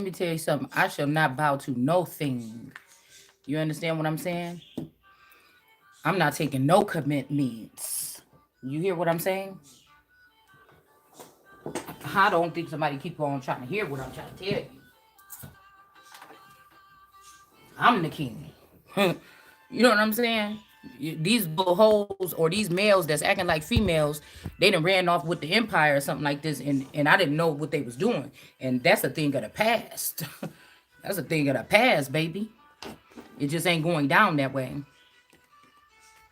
Let me tell you something. I shall not bow to no thing. You understand what I'm saying? I'm not taking no commitments. You hear what I'm saying? I don't think somebody keep on trying to hear what I'm trying to tell you. I'm the king. You know what I'm saying? These little hoes or these males that's acting like females, they done ran off with the empire or something like this, and I didn't know what they was doing. And that's a thing of the past. That's a thing of the past, baby. It just ain't going down that way.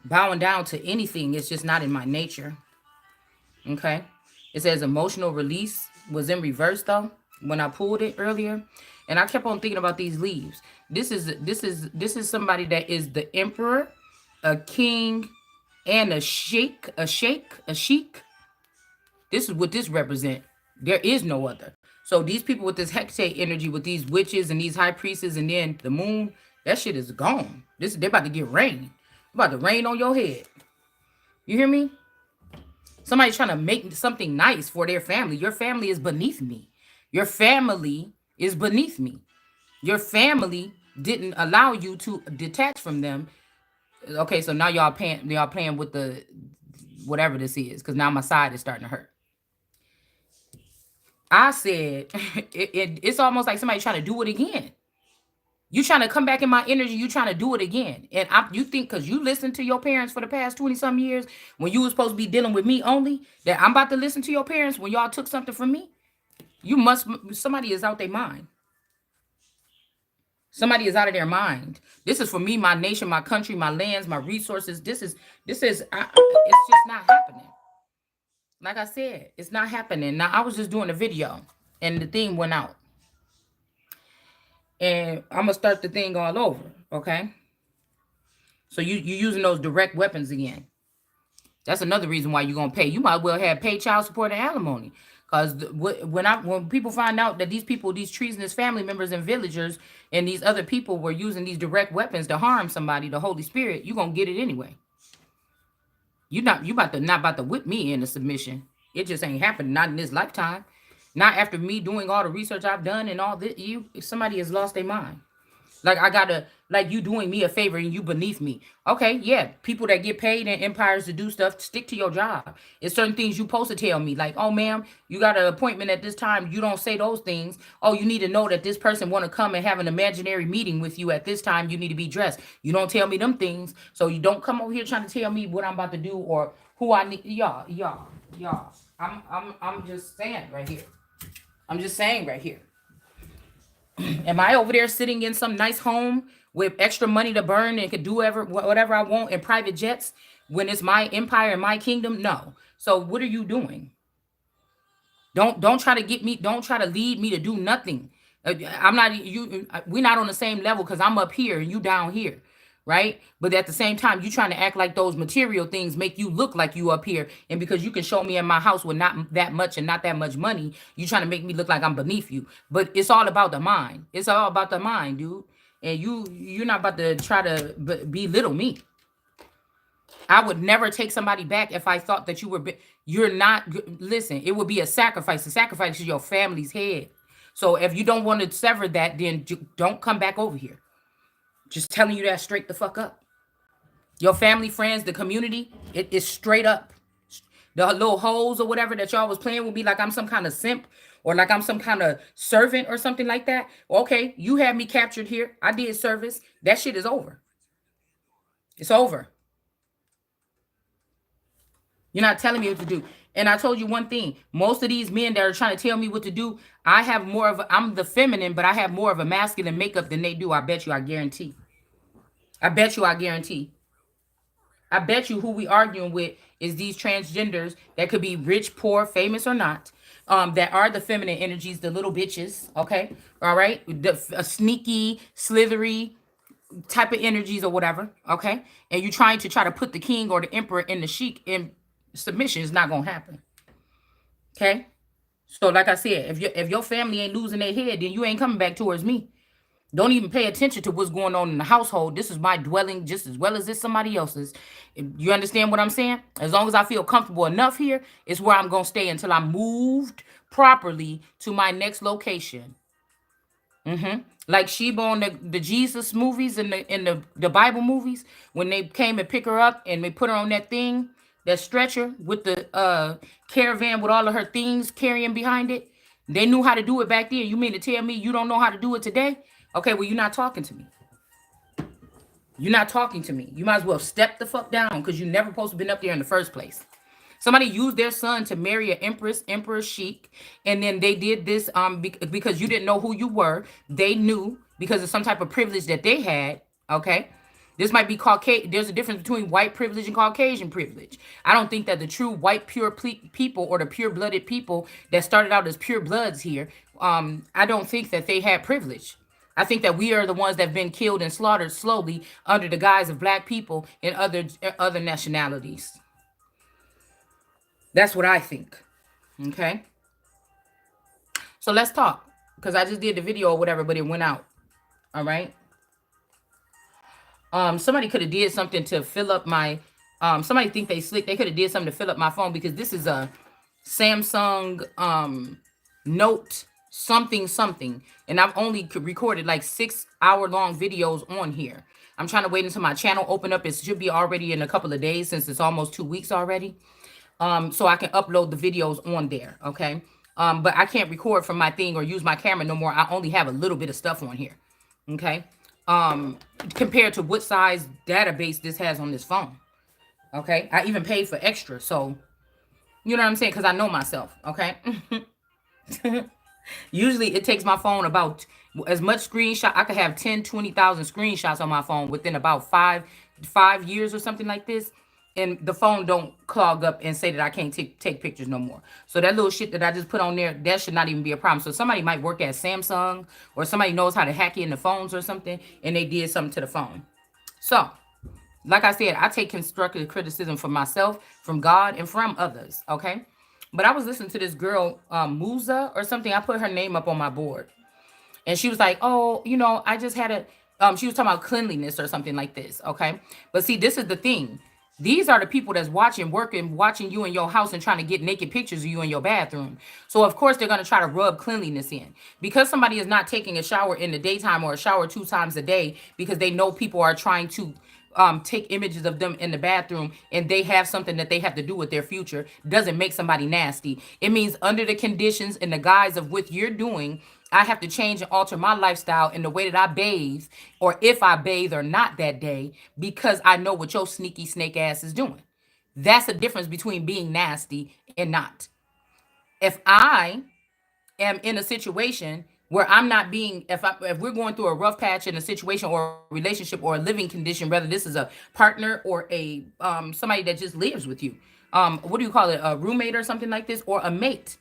Bowing down to anything, it's just not in my nature. Okay. It says emotional release was in reverse though when I pulled it earlier. And I kept on thinking about these leaves. This is somebody that is the emperor, a king, and a sheik. This is what this represent. There is no other. So these people with this hexate energy, with these witches and these high priestesses, and then the moon, that shit is gone. This They're about to get rain. About to rain on your head. You hear me? Somebody trying to make something nice for their family. Your family is beneath me. Your family is beneath me. Your family didn't allow you to detach from them. Okay, so now y'all playing with the whatever this is, because now my side is starting to hurt. I said it's almost like somebody trying to do it again. You trying to come back in my energy, you trying to do it again. And you think because you listened to your parents for the past 20 some years, when you was supposed to be dealing with me only, that I'm about to listen to your parents when y'all took something from me? Somebody is out their mind. Somebody is out of their mind. This is for me, my nation, my country, my lands, my resources. It's just not happening. Like I said, it's not happening. Now, I was just doing a video and the thing went out. And I'm going to start the thing all over, okay? So you using those direct weapons again. That's another reason why you're going to pay. You might well have paid child support and alimony. Because when people find out that these treasonous family members and villagers and these other people were using these direct weapons to harm somebody, the Holy Spirit, you're going to get it anyway. Not about to whip me into submission. It just ain't happening. Not in this lifetime. Not after me doing all the research I've done and all this. Somebody has lost their mind. Like you doing me a favor and you beneath me. Okay, yeah. People that get paid in empires to do stuff, stick to your job. It's certain things you supposed to tell me. Like, oh ma'am, you got an appointment at this time. You don't say those things. Oh, you need to know that this person want to come and have an imaginary meeting with you at this time. You need to be dressed. You don't tell me them things. So you don't come over here trying to tell me what I'm about to do or who I need. Y'all. I'm just saying right here. I'm just saying right here. Am I over there sitting in some nice home with extra money to burn and could do whatever I want in private jets when it's my empire and my kingdom? No. So what are you doing? Don't try to get me. Don't try to lead me to do nothing. I'm not you. We're not on the same level because I'm up here and you down here, right? But at the same time, you trying to act like those material things make you look like you up here, and because you can show me in my house with not that much and not that much money, you trying to make me look like I'm beneath you. But it's all about the mind. It's all about the mind, dude. And you're not about to try to belittle me. I would never take somebody back if I thought that you're not. Listen, it would be a sacrifice. A sacrifice is your family's head. So if you don't want to sever that, then don't come back over here. Just telling you that straight the fuck up. Your family, friends, the community, it is straight up. The little hoes or whatever that y'all was playing with me like I'm some kind of simp or like I'm some kind of servant or something like that. Okay, you had me captured here. I did service. That shit is over. It's over. You're not telling me what to do. And I told you one thing. Most of these men that are trying to tell me what to do, I'm the feminine, but I have more of a masculine makeup than they do. I bet you, I guarantee. I bet you, I guarantee. I bet you who we arguing with is these transgenders that could be rich, poor, famous or not. That are the feminine energies, the little bitches, okay? All right? A sneaky, slithery type of energies or whatever, okay? And you trying to put the king or the emperor in the sheik in submission is not going to happen. Okay? So like I said, if your family ain't losing their head, then you ain't coming back towards me. Don't even pay attention to what's going on in the household. This is my dwelling just as well as this somebody else's. You understand what I'm saying? As long as I feel comfortable enough here, it's where I'm going to stay until I'm moved properly to my next location. Like Sheba on the Jesus movies and the Bible movies, when they came and pick her up and they put her on that thing, that stretcher with the caravan with all of her things carrying behind it. They knew how to do it back then. You mean to tell me you don't know how to do it today? Okay, well, you're not talking to me. You're not talking to me. You might as well step the fuck down because you never supposed to been up there in the first place. Somebody used their son to marry an empress, Emperor Sheik, and then they did this because you didn't know who you were. They knew because of some type of privilege that they had. Okay, this might be Caucasian. There's a difference between white privilege and Caucasian privilege. I don't think that the true white pure people or the pure blooded people that started out as pure bloods here, I don't think that they had privilege. I think that we are the ones that have been killed and slaughtered slowly under the guise of black people and other nationalities. That's what I think. Okay. So let's talk. Because I just did the video or whatever, but it went out. All right. Somebody could have did something to fill up my somebody think they slick. They could have did something to fill up my phone because this is a Samsung Note something. And I've only recorded like 6-hour long videos on here. I'm trying to wait until my channel open up. It should be already in a couple of days since it's almost 2 weeks already. So I can upload the videos on there, okay? But I can't record from my thing or use my camera no more. I only have a little bit of stuff on here, okay? Compared to what size database this has on this phone, okay? I even paid for extra, so you know what I'm saying? Because I know myself, okay? Usually it takes my phone about as much screenshot. I could have 10, 20,000 screenshots on my phone within about five years or something like this. And the phone don't clog up and say that I can't take pictures no more. So that little shit that I just put on there, that should not even be a problem. So somebody might work at Samsung or somebody knows how to hack in the phones or something and they did something to the phone. So, like I said, I take constructive criticism from myself, from God, and from others, okay? But I was listening to this girl, Musa or something. I put her name up on my board. And she was like, oh, I just had she was talking about cleanliness or something like this, okay? But see, this is the thing. These are the people that's watching you in your house and trying to get naked pictures of you in your bathroom. So, of course, they're going to try to rub cleanliness in. Because somebody is not taking a shower in the daytime or a shower 2 times a day because they know people are trying to take images of them in the bathroom and they have something that they have to do with their future, doesn't make somebody nasty. It means under the conditions and the guise of what you're doing, I have to change and alter my lifestyle in the way that I bathe, or if I bathe or not that day, because I know what your sneaky snake ass is doing. That's the difference between being nasty and not. If I am in a situation where I'm not being, if we're going through a rough patch in a situation or a relationship or a living condition, whether this is a partner or a somebody that just lives with you, what do you call it, a roommate or something like this, or a mate.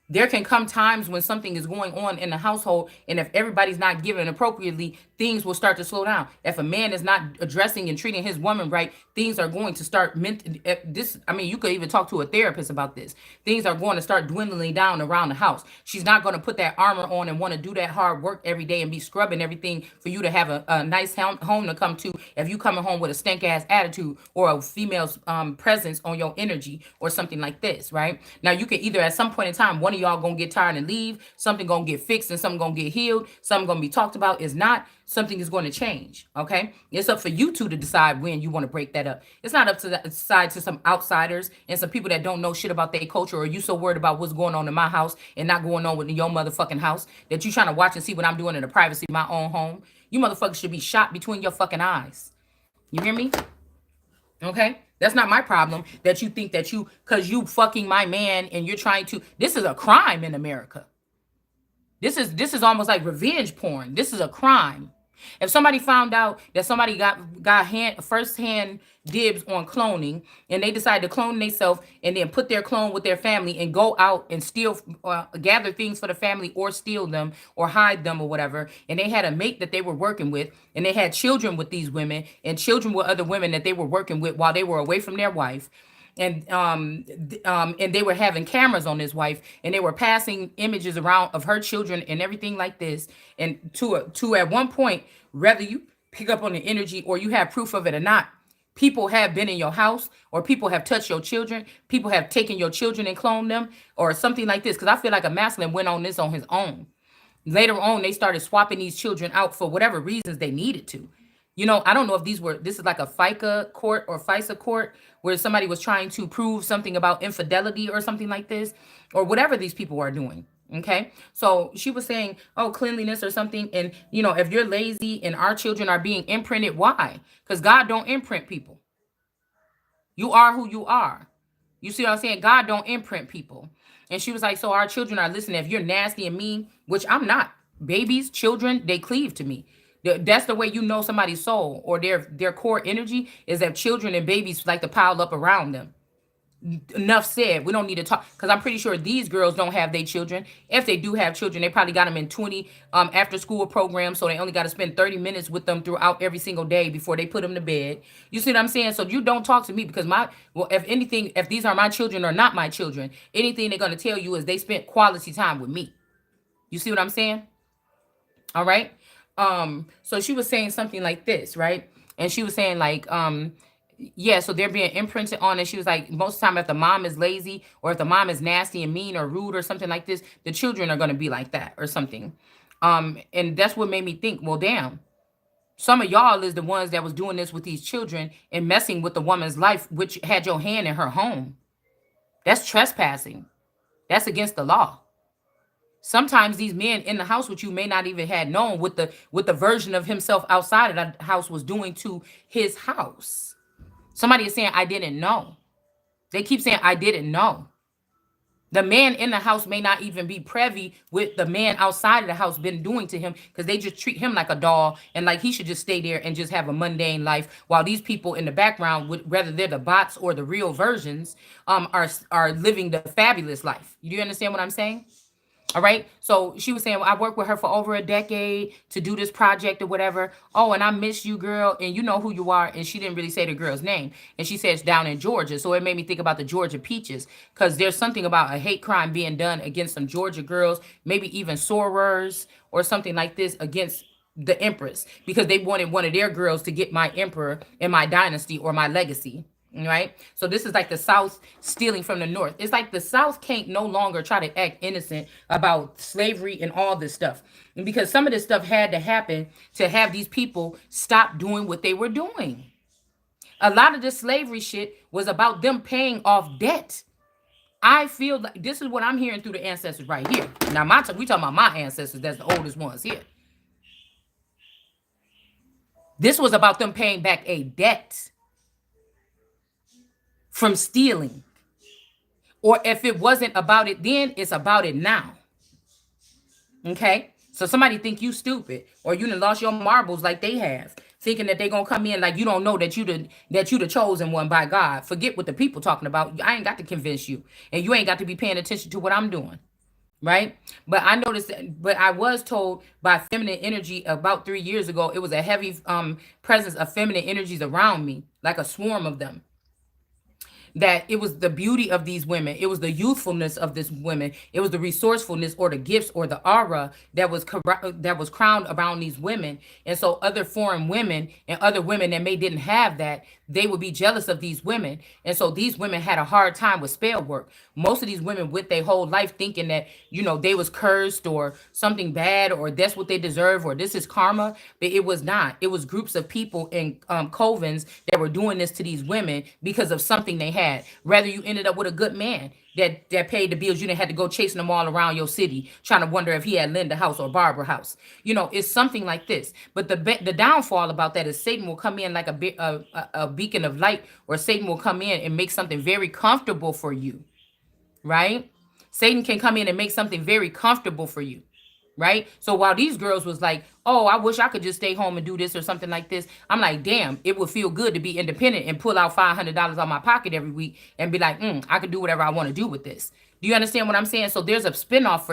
There can come times when something is going on in the household, and if everybody's not given appropriately, things will start to slow down. If a man is not addressing and treating his woman right, things are going to start you could even talk to a therapist about this. Things are going to start dwindling down around the house. She's not going to put that armor on and want to do that hard work every day and be scrubbing everything for you to have a nice home to come to. If you coming home with a stank ass attitude or a female's presence on your energy or something like this, right? Now you can either at some point in time, one of y'all gonna get tired and leave, something gonna get fixed and something gonna get healed, something gonna be talked about. Is not, something is going to change, okay? It's up for you two to decide when you want to break that up. It's not up to some outsiders and some people that don't know shit about their culture, or you so worried about what's going on in my house and not going on within your motherfucking house that you trying to watch and see what I'm doing in the privacy of my own home. You motherfuckers should be shot between your fucking eyes. You hear me? Okay? That's not my problem that you think that because you fucking my man and you're trying to, this is a crime in America. This is almost like revenge porn. This is a crime. If somebody found out that somebody got first-hand dibs on cloning and they decide to clone themselves and then put their clone with their family and go out and steal, gather things for the family or steal them or hide them or whatever, and they had a mate that they were working with and they had children with these women and children with other women that they were working with while they were away from their wife, and they were having cameras on his wife and they were passing images around of her children and everything like this, and to at one point, whether you pick up on the energy or you have proof of it or not, people have been in your house or people have touched your children, people have taken your children and cloned them or something like this, because I feel like a masculine went on this on his own. Later on, they started swapping these children out for whatever reasons they needed to. I don't know if this is like a FICA court or FISA court where somebody was trying to prove something about infidelity or something like this, or whatever these people are doing. Okay. So she was saying, oh, cleanliness or something. And, if you're lazy and our children are being imprinted, why? Because God don't imprint people. You are who you are. You see what I'm saying? God don't imprint people. And she was like, so our children are listening. If you're nasty and mean, which I'm not, babies, children, they cleave to me. That's the way you know somebody's soul or their core energy is that children and babies like to pile up around them. Enough said. We don't need to talk because I'm pretty sure these girls don't have their children. If they do have children, they probably got them in 20 after school programs, so they only got to spend 30 minutes with them throughout every single day before they put them to bed. You see what I'm saying? So you don't talk to me because if anything, if these are my children or not my children, anything they're going to tell you is they spent quality time with me. You see what I'm saying? All right. So she was saying something like this, right? And she was saying like, yeah, so they're being imprinted on. And she was like, most of the time, if the mom is lazy or if the mom is nasty and mean or rude or something like this, the children are going to be like that or something. And that's what made me think, well, damn, some of y'all is the ones that was doing this with these children and messing with the woman's life, which had your hand in her home. That's trespassing. That's against the law. Sometimes these men in the house with you may not even had known what the version of himself outside of the house was doing to his house. Somebody is saying, I didn't know. They keep saying, I didn't know. The man in the house may not even be privy with the man outside of the house been doing to him because they just treat him like a doll and like he should just stay there and just have a mundane life while these people in the background, whether they're the bots or the real versions, are living the fabulous life. You understand what I'm saying? All right. So she was saying, well, I worked with her for over a decade to do this project or whatever. Oh, and I miss you, girl. And you know who you are. And she didn't really say the girl's name. And she says down in Georgia. So it made me think about the Georgia Peaches because there's something about a hate crime being done against some Georgia girls, maybe even sorors or something like this against the Empress because they wanted one of their girls to get my emperor in my dynasty or my legacy. Right. So this is like the South stealing from the North. It's like the South can't no longer try to act innocent about slavery and all this stuff. And because some of this stuff had to happen to have these people stop doing what they were doing. A lot of this slavery shit was about them paying off debt. I feel like this is what I'm hearing through the ancestors right here. Now, we talking about my ancestors. That's the oldest ones here. This was about them paying back a debt from stealing. Or if it wasn't about it then, it's about it now. Okay? So somebody think you stupid or you done lost your marbles like they have, thinking that they gonna come in like you don't know that you the chosen one by God. Forget what the people talking about. I ain't got to convince you. And you ain't got to be paying attention to what I'm doing. Right? But I noticed but I was told by feminine energy about 3 years ago, it was a heavy presence of feminine energies around me, like a swarm of them. That it was the beauty of these women, it was the youthfulness of this women, it was the resourcefulness or the gifts or the aura that was crowned around these women. And so other foreign women and other women that may didn't have that, they would be jealous of these women. And so these women had a hard time with spell work. Most of these women with their whole life thinking that they was cursed or something bad or that's what they deserve or this is karma. But it was not. It was groups of people in covens that were doing this to these women because of something they had. Rather you ended up with a good man that paid the bills. You didn't have to go chasing them all around your city trying to wonder if he had Linda House or Barbara House. It's something like this. But the downfall about that is Satan will come in like a beacon of light, or Satan will come in and make something very comfortable for you. Right? Satan can come in and make something very comfortable for you. Right? So while these girls was like, oh, I wish I could just stay home and do this or something like this, I'm like, damn, it would feel good to be independent and pull out $500 out of my pocket every week and be like, I could do whatever I want to do with this. Do you understand what I'm saying? So there's a spinoff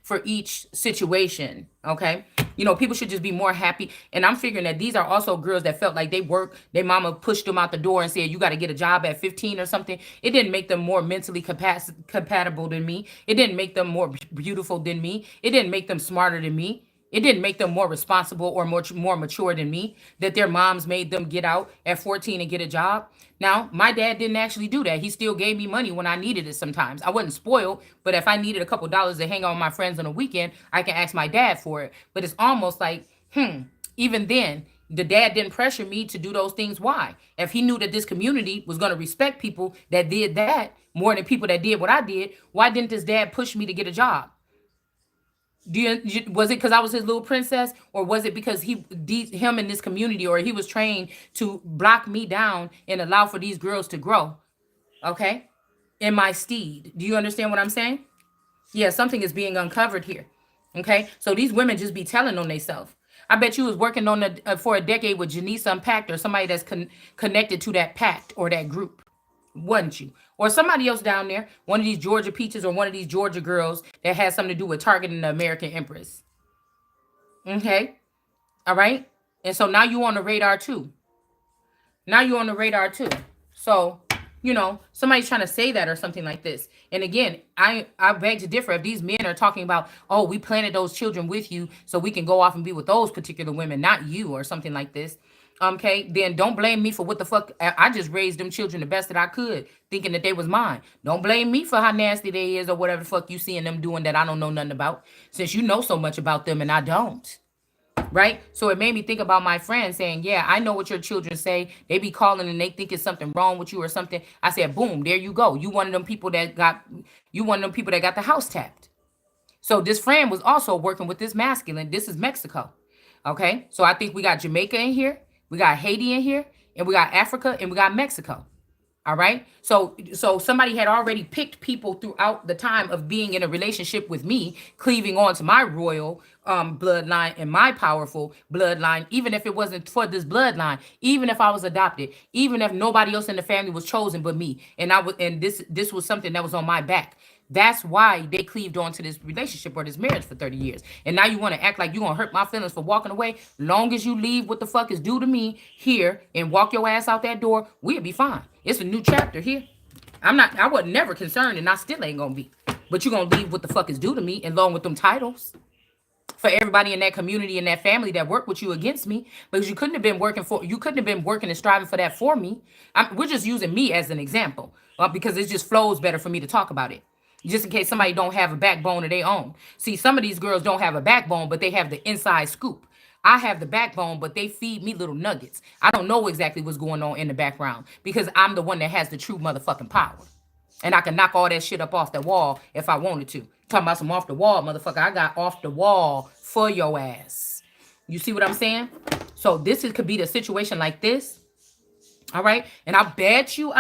for each situation. Okay. People should just be more happy. And I'm figuring that these are also girls that felt like they work. Their mama pushed them out the door and said, you got to get a job at 15 or something. It didn't make them more mentally compatible than me. It didn't make them more beautiful than me. It didn't make them smarter than me. It didn't make them more responsible or more mature than me that their moms made them get out at 14 and get a job. Now, my dad didn't actually do that. He still gave me money when I needed it sometimes. I wasn't spoiled, but if I needed a couple dollars to hang out with my friends on a weekend, I can ask my dad for it. But it's almost like, even then, the dad didn't pressure me to do those things. Why? If he knew that this community was going to respect people that did that more than people that did what I did, why didn't this dad push me to get a job? Was it because I was his little princess, or was it because him in this community, or he was trained to block me down and allow for these girls to grow? Okay, in my steed. Do you understand what I'm saying? Yeah, something is being uncovered here. Okay, so these women just be telling on themselves. I bet you was working on for a decade with Janice Unpacked, or somebody that's connected to that pact or that group, wasn't you? Or somebody else down there, one of these Georgia peaches or one of these Georgia girls that has something to do with targeting the American Empress. Okay, all right. And so now you on the radar too. Now you're on the radar too. So, somebody's trying to say that or something like this. And again, I beg to differ. If these men are talking about, oh, we planted those children with you so we can go off and be with those particular women, not you, or something like this. Okay, then don't blame me for what the fuck. I just raised them children the best that I could, thinking that they was mine. Don't blame me for how nasty they is or whatever the fuck you seeing them doing that I don't know nothing about, since you know so much about them and I don't. Right? So it made me think about my friend saying, yeah, I know what your children say. They be calling and they think it's something wrong with you or something. I said, boom, there you go. You one of them people that got the house tapped. So this friend was also working with this masculine. This is Mexico. Okay. So I think we got Jamaica in here. We got Haiti in here, and we got Africa, and we got Mexico. All right. So somebody had already picked people throughout the time of being in a relationship with me, cleaving on to my royal bloodline and my powerful bloodline, even if it wasn't for this bloodline, even if I was adopted, even if nobody else in the family was chosen but me. And this was something that was on my back. That's why they cleaved on to this relationship or this marriage for 30 years. And now you want to act like you're going to hurt my feelings for walking away. Long as you leave what the fuck is due to me here and walk your ass out that door, we'll be fine. It's a new chapter here. I wasn't never concerned, and I still ain't going to be. But you're going to leave what the fuck is due to me along with them titles for everybody in that community and that family that worked with you against me, because you couldn't have been working and striving for that for me. We're just using me as an example because it just flows better for me to talk about it. Just in case somebody don't have a backbone of their own. See, some of these girls don't have a backbone, but they have the inside scoop. I have the backbone, but they feed me little nuggets. I don't know exactly what's going on in the background because I'm the one that has the true motherfucking power. And I can knock all that shit up off the wall if I wanted to. Talking about some off the wall, motherfucker. I got off the wall for your ass. You see what I'm saying? So could be the situation like this. All right. And I bet you,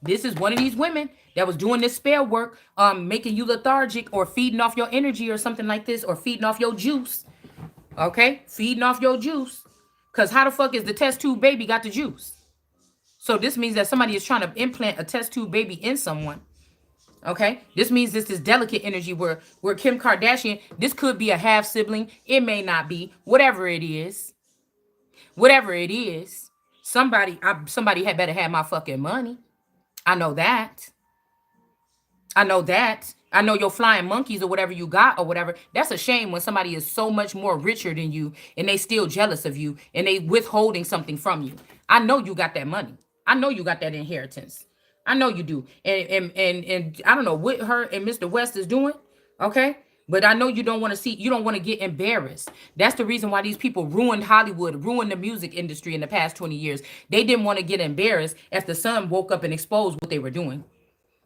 this is one of these women that was doing this spell work, making you lethargic or feeding off your energy or something like this, or feeding off your juice. Okay. Feeding off your juice. Because how the fuck is the test tube baby got the juice? So this means that somebody is trying to implant a test tube baby in someone. Okay. This means this is delicate energy where Kim Kardashian, this could be a half sibling. It may not be. Whatever it is. Somebody had better have my fucking money. I know that. I know your flying monkeys or whatever you got or whatever. That's a shame when somebody is so much more richer than you and they still jealous of you and they withholding something from you. I know you got that money. I know you got that inheritance. I know you do. And I don't know what her and Mr. West is doing. Okay. But I know you don't want to get embarrassed. That's the reason why these people ruined Hollywood, ruined the music industry in the past 20 years. They didn't want to get embarrassed if the sun woke up and exposed what they were doing.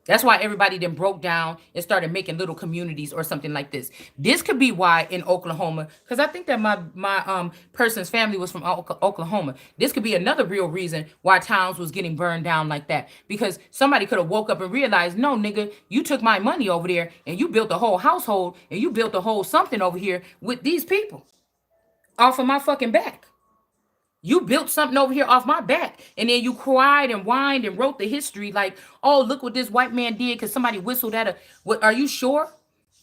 That's why everybody then broke down and started making little communities or something like this. This could be why in Oklahoma, because I think that my person's family was from Oklahoma. This could be another real reason why towns was getting burned down like that. Because somebody could have woke up and realized, no, nigga, you took my money over there and you built a whole household and you built a whole something over here with these people off of my fucking back. You built something over here off my back. And then you cried and whined and wrote the history like, oh, look what this white man did because somebody whistled at a... What, are you sure?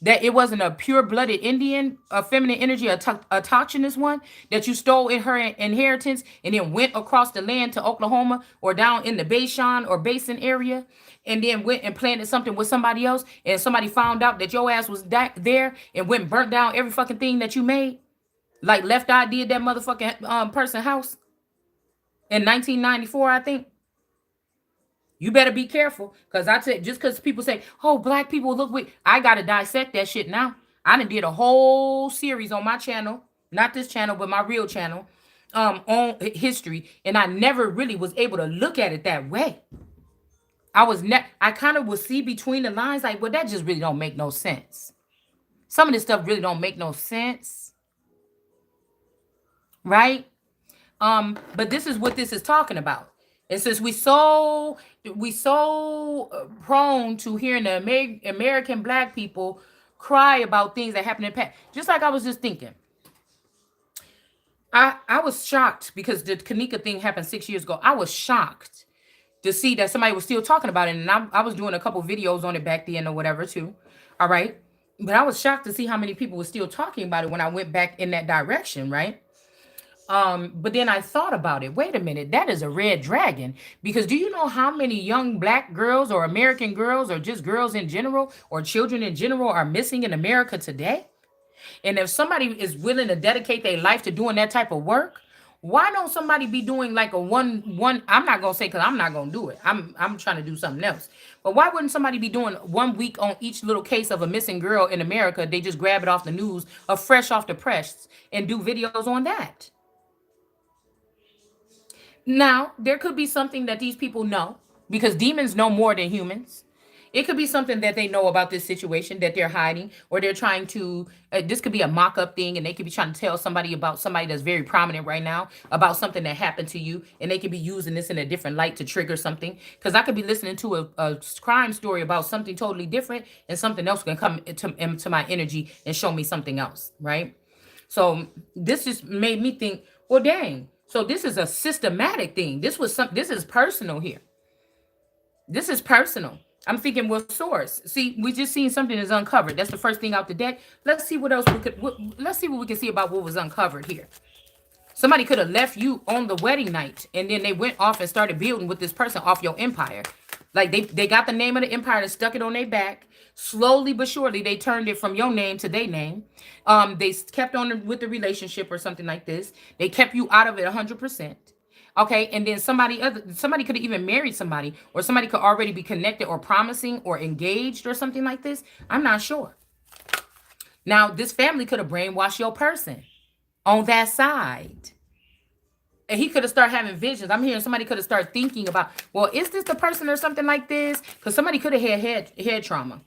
That it wasn't a pure-blooded Indian, a feminine energy, a autochthonous one that you stole in her inheritance and then went across the land to Oklahoma or down in the Bashan or Basin area and then went and planted something with somebody else and somebody found out that your ass was there and went and burnt down every fucking thing that you made, like Left Eye did that motherfucking person house in 1994, I think. You better be careful, because I tell just because people say, oh, black people look weak, I gotta dissect that shit now. I done did a whole series on my channel, not this channel, but my real channel, on history, and I never really was able to look at it that way. I kind of would see between the lines, like, well, that just really don't make no sense. Some of this stuff really don't make no sense, right? But this is what this is talking about. And since we so prone to hearing the American black people cry about things that happened in the past, just like I was just thinking, I was shocked because the Kanika thing happened 6 years ago. I was shocked to see that somebody was still talking about it, and I was doing a couple videos on it back then or whatever too. All right, but I was shocked to see how many people were still talking about it when I went back in that direction, right? But then I thought about it. Wait a minute, that is a red dragon. Because do you know how many young black girls or American girls or just girls in general or children in general are missing in America today? And if somebody is willing to dedicate their life to doing that type of work, why don't somebody be doing like a one? I'm not gonna say because I'm not gonna do it. I'm trying to do something else. But why wouldn't somebody be doing 1 week on each little case of a missing girl in America? They just grab it off the news, or fresh off the press, and do videos on that. Now, there could be something that these people know, because demons know more than humans. It could be something that they know about this situation that they're hiding, or they're trying to. This could be a mock up thing, and they could be trying to tell somebody about somebody that's very prominent right now about something that happened to you, and they could be using this in a different light to trigger something. Because I could be listening to a crime story about something totally different, and something else can come into my energy and show me something else, right? So this just made me think, well, dang. So this is a systematic thing. This is personal here. This is personal. I'm thinking, well, source. See, we just seen something is uncovered. That's the first thing out the deck. Let's see what else let's see what we can see about what was uncovered here. Somebody could have left you on the wedding night, and then they went off and started building with this person off your empire. Like they got the name of the empire and stuck it on their back. Slowly but surely, they turned it from your name to their name. They kept on with the relationship or something like this. They kept you out of it 100%. Okay, and then somebody could have even married somebody, or somebody could already be connected or promising or engaged or something like this. I'm not sure. Now, this family could have brainwashed your person on that side. And he could have started having visions. I'm hearing somebody could have started thinking about, well, is this the person or something like this? Because somebody could have had head trauma.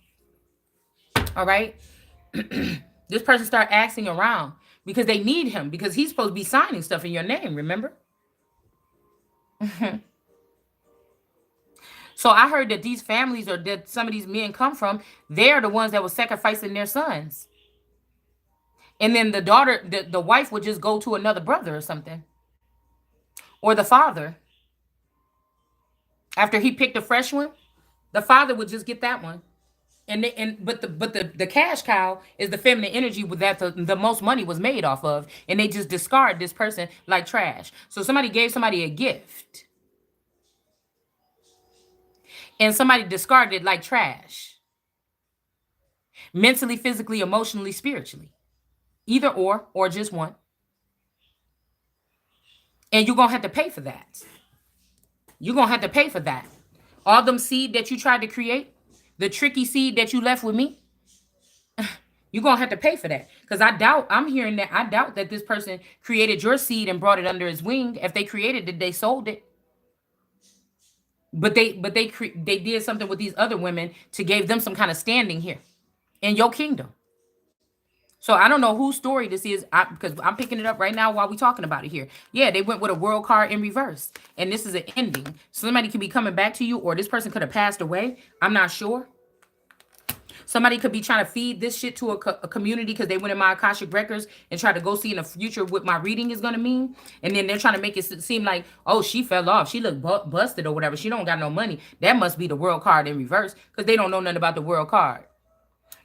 All right. This person start asking around because they need him, because he's supposed to be signing stuff in your name, remember? So I heard that these families, or that some of these men come from, they're the ones that were sacrificing their sons. And then the daughter, the wife would just go to another brother or something. Or the father. After he picked a fresh one, the father would just get that one. But the cash cow is the feminine energy with that the most money was made off of, and they just discard this person like trash. So somebody gave somebody a gift, and somebody discarded it like trash. Mentally, physically, emotionally, spiritually. Either or just one. And you're gonna have to pay for that. You're gonna have to pay for that. All them seed that you tried to create, the tricky seed that you left with me, you're going to have to pay for that. Because I doubt that this person created your seed and brought it under his wing. If they created it, they sold it. But they did something with these other women to give them some kind of standing here in your kingdom. So I don't know whose story this is, because I'm picking it up right now while we're talking about it here. Yeah, they went with a world card in reverse, and this is an ending. So somebody could be coming back to you, or this person could have passed away. I'm not sure. Somebody could be trying to feed this shit to a community because they went in my Akashic records and try to go see in the future what my reading is going to mean. And then they're trying to make it seem like, oh, she fell off. She looked busted or whatever. She don't got no money. That must be the world card in reverse, because they don't know nothing about the world card.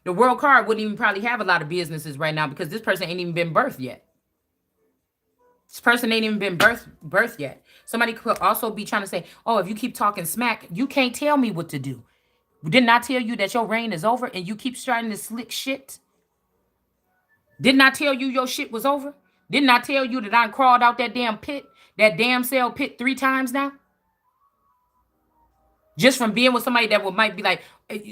The world card wouldn't even probably have a lot of businesses right now because this person ain't even been birthed yet. This person ain't even been birthed yet. Somebody could also be trying to say, oh, if you keep talking smack, you can't tell me what to do. Didn't I tell you that your reign is over and you keep starting this slick shit? Didn't I tell you your shit was over? Didn't I tell you that I crawled out that damn pit, that damn cell pit 3 times now? Just from being with somebody that might be like,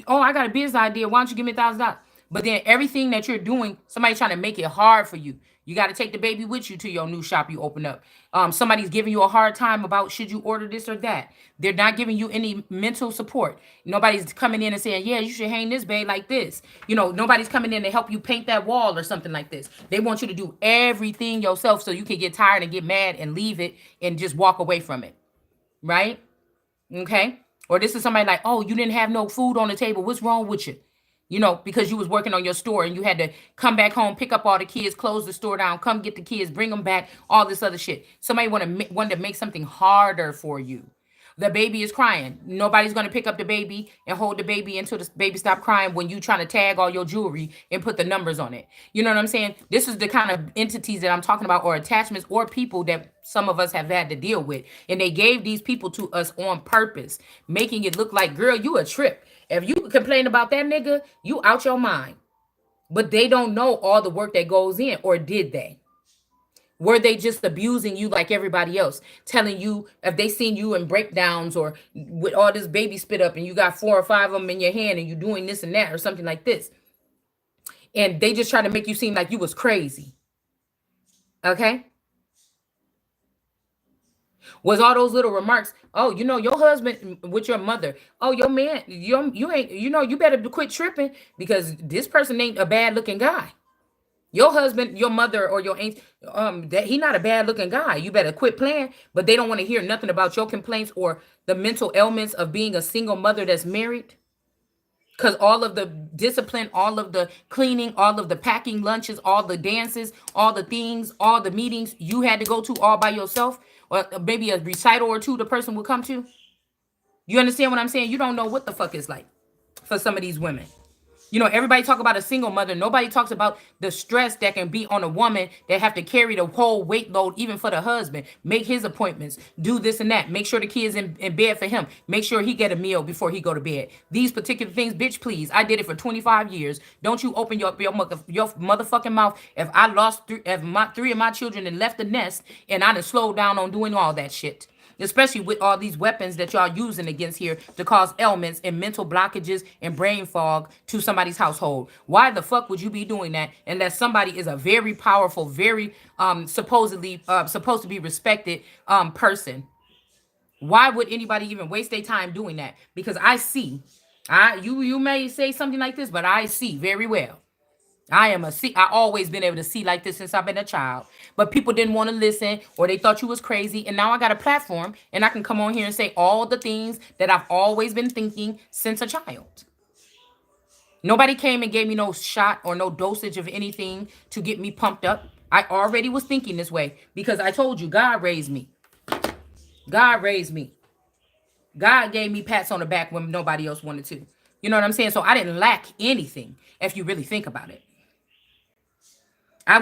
oh, I got a business idea. Why don't you give me $1,000? But then everything that you're doing, somebody's trying to make it hard for you. You got to take the baby with you to your new shop you open up. Somebody's giving you a hard time about should you order this or that. They're not giving you any mental support. Nobody's coming in and saying, yeah, you should hang this babe like this. You know, nobody's coming in to help you paint that wall or something like this. They want you to do everything yourself so you can get tired and get mad and leave it and just walk away from it. Right? Okay? Or this is somebody like, oh, you didn't have no food on the table. What's wrong with you? You know, because you was working on your store and you had to come back home, pick up all the kids, close the store down, come get the kids, bring them back, all this other shit. Somebody want to make something harder for you. The baby is crying. Nobody's going to pick up the baby and hold the baby until the baby stop crying when you trying to tag all your jewelry and put the numbers on it. You know what I'm saying? This is the kind of entities that I'm talking about, or attachments or people that some of us have had to deal with. And they gave these people to us on purpose, making it look like, girl, you a trip. If you complain about that nigga, you out your mind. But they don't know all the work that goes in, or did they? Were they just abusing you like everybody else? Telling you if they seen you in breakdowns or with all this baby spit up and you got 4 or 5 of them in your hand and you doing this and that or something like this. And they just try to make you seem like you was crazy. Okay? Was all those little remarks, oh, you know, your husband with your mother, oh, your man, you ain't, you know, you better quit tripping because this person ain't a bad looking guy. Your husband, your mother, or your aunt, that he not a bad looking guy. You better quit playing. But they don't want to hear nothing about your complaints or the mental ailments of being a single mother that's married. Because all of the discipline, all of the cleaning, all of the packing lunches, all the dances, all the things, all the meetings you had to go to all by yourself, or maybe a recital or two the person would come to. You understand what I'm saying? You don't know what the fuck it's like for some of these women. You know, everybody talk about a single mother. Nobody talks about the stress that can be on a woman that have to carry the whole weight load, even for the husband. Make his appointments, do this and that. Make sure the kid's in bed for him. Make sure he get a meal before he go to bed. These particular things, bitch, please. I did it for 25 years. Don't you open your motherfucking mouth. If I lost 3 of my children and left the nest, and I done slowed down on doing all that shit. Especially with all these weapons that y'all using against here to cause ailments and mental blockages and brain fog to somebody's household. Why the fuck would you be doing that unless somebody is a very powerful, very supposedly supposed to be respected person? Why would anybody even waste their time doing that? Because I see, you may say something like this, but I see very well. I always been able to see like this since I've been a child. But people didn't want to listen, or they thought you was crazy. And now I got a platform and I can come on here and say all the things that I've always been thinking since a child. Nobody came and gave me no shot or no dosage of anything to get me pumped up. I already was thinking this way because I told you God raised me. God raised me. God gave me pats on the back when nobody else wanted to. You know what I'm saying? So I didn't lack anything if you really think about it. I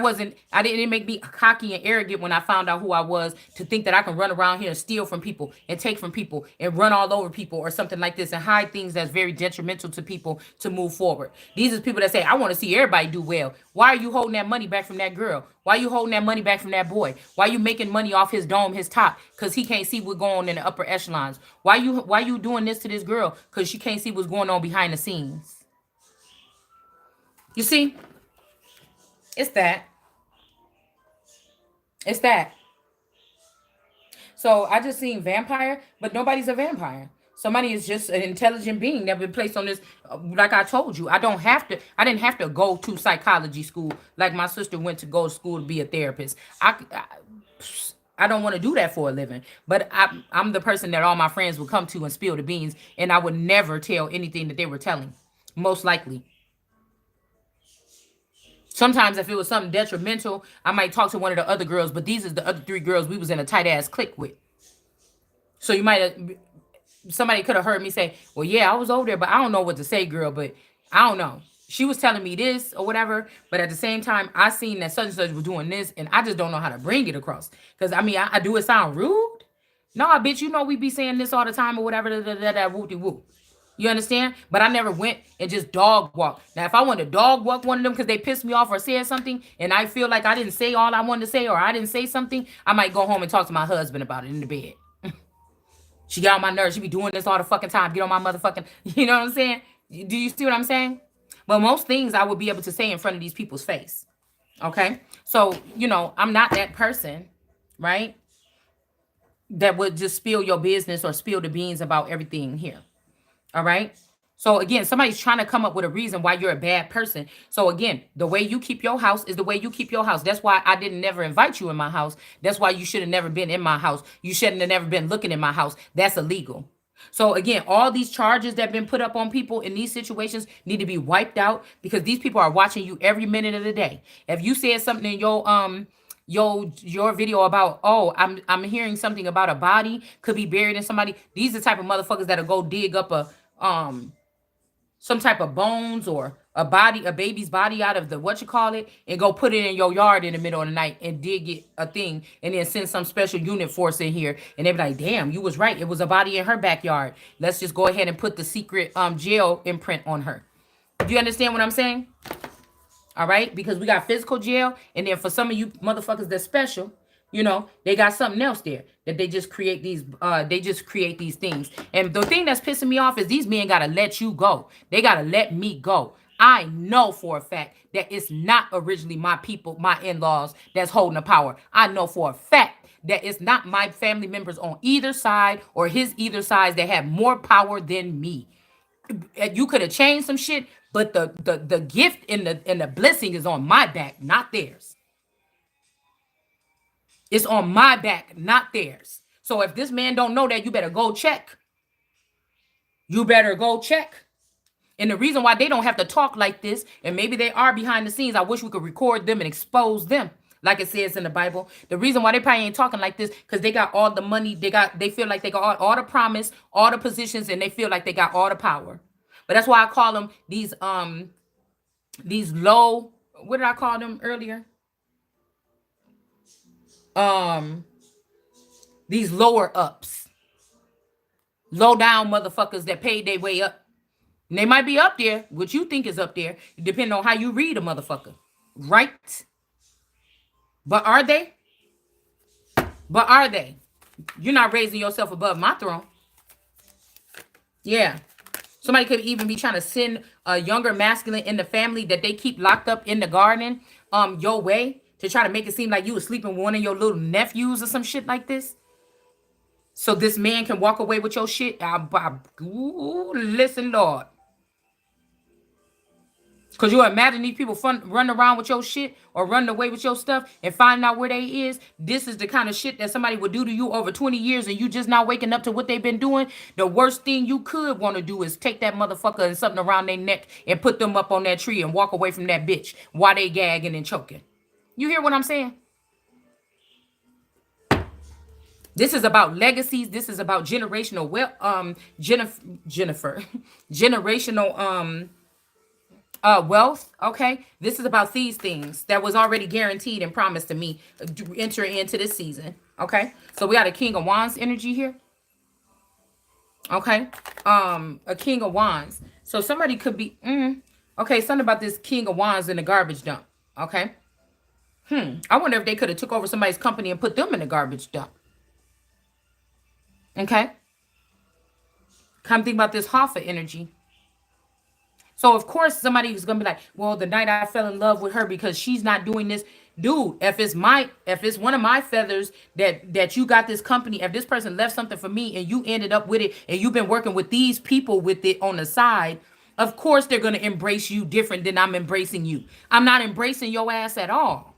didn't make me cocky and arrogant when I found out who I was to think that I can run around here and steal from people and take from people and run all over people or something like this and hide things that's very detrimental to people to move forward. These are people that say, I want to see everybody do well. Why are you holding that money back from that girl? Why are you holding that money back from that boy? Why are you making money off his dome, his top? Because he can't see what's going on in the upper echelons. Why you doing this to this girl? Because she can't see what's going on behind the scenes. You see? It's that. It's that. So I just seen vampire, but nobody's a vampire. Somebody is just an intelligent being that been placed on this. Like I told you, I didn't have to go to psychology school like my sister went to go to school to be a therapist. I don't want to do that for a living, but I'm the person that all my friends would come to and spill the beans, and I would never tell anything that they were telling, most likely. Sometimes if it was something detrimental, I might talk to one of the other girls, but these is the other 3 girls we was in a tight ass clique with. So somebody could have heard me say, well, yeah, I was over there, but I don't know what to say, girl, but I don't know. she was telling me this or whatever, but at the same time, I seen that such and such was doing this, and I just don't know how to bring it across. Because I mean, I do it sound rude? No, bitch, you know we be saying this all the time or whatever, whoopty whoop. You understand? But I never went and just dog walk. Now, if I wanted to dog walk one of them because they pissed me off or said something, and I feel like I didn't say all I wanted to say, or I didn't say something, I might go home and talk to my husband about it in the bed. She got on my nerves. She be doing this all the fucking time. Get on my motherfucking, you know what I'm saying? Do you see what I'm saying? But most things I would be able to say in front of these people's face. Okay? So, I'm not that person, right? That would just spill your business or spill the beans about everything here. All right? So again, somebody's trying to come up with a reason why you're a bad person. So again, the way you keep your house is the way you keep your house. That's why I didn't never invite you in my house. That's why you should have never been in my house. You shouldn't have never been looking in my house. That's illegal. So again, all these charges that have been put up on people in these situations need to be wiped out because these people are watching you every minute of the day. If you said something in your video about, oh, I'm hearing something about a body could be buried in somebody, these are the type of motherfuckers that'll go dig up a some type of bones or a baby's body out of the and go put it in your yard in the middle of the night and dig it a thing and then send some special unit force in here and they be like, damn, you was right. It was a body in her backyard. Let's just go ahead and put the secret jail imprint on her. Do you understand what I'm saying? All right, because we got physical jail, and then for some of you motherfuckers that's special, they got something else there that they just create these things. And the thing that's pissing me off is these men gotta let you go. They gotta let me go. I know for a fact that it's not originally my people, my in-laws, that's holding the power. I know for a fact that it's not my family members on either side or his either sides that have more power than me. You could have changed some shit, but the gift and the blessing is on my back, not theirs. It's on my back, not theirs. So if this man don't know that, you better go check. You better go check. And the reason why they don't have to talk like this, and maybe they are behind the scenes, I wish we could record them and expose them, like it says in the Bible. The reason why they probably ain't talking like this, because they got all the money, they feel like they got all the promise, all the positions, and they feel like they got all the power. But that's why I call them these low, what did I call them earlier? These lower ups. Low down motherfuckers that paid their way up. And they might be up there, what you think is up there, depending on how you read a motherfucker. Right? But are they? You're not raising yourself above my throne. Yeah. Somebody could even be trying to send a younger masculine in the family that they keep locked up in the garden your way to try to make it seem like you were sleeping with one of your little nephews or some shit like this. So this man can walk away with your shit. Listen, Lord. Because you imagine these people running around with your shit or running away with your stuff and finding out where they is. This is the kind of shit that somebody would do to you over 20 years and you just not waking up to what they've been doing. The worst thing you could want to do is take that motherfucker and something around their neck and put them up on that tree and walk away from that bitch while they gagging and choking. You hear what I'm saying? This is about legacies. This is about generational generational wealth. Okay, this is about these things that was already guaranteed and promised to me entering into this season. Okay, so we got a King of Wands energy here. Okay, a King of Wands. So somebody could be okay, something about this King of Wands in the garbage dump. Okay, I wonder if they could have took over somebody's company and put them in the garbage dump. Okay, come think about this Hoffa energy. So of course somebody is gonna be like, well, the night I fell in love with her because she's not doing this. Dude, if it's one of my feathers that you got this company, if this person left something for me and you ended up with it and you've been working with these people with it on the side, of course they're gonna embrace you different than I'm embracing you. I'm not embracing your ass at all.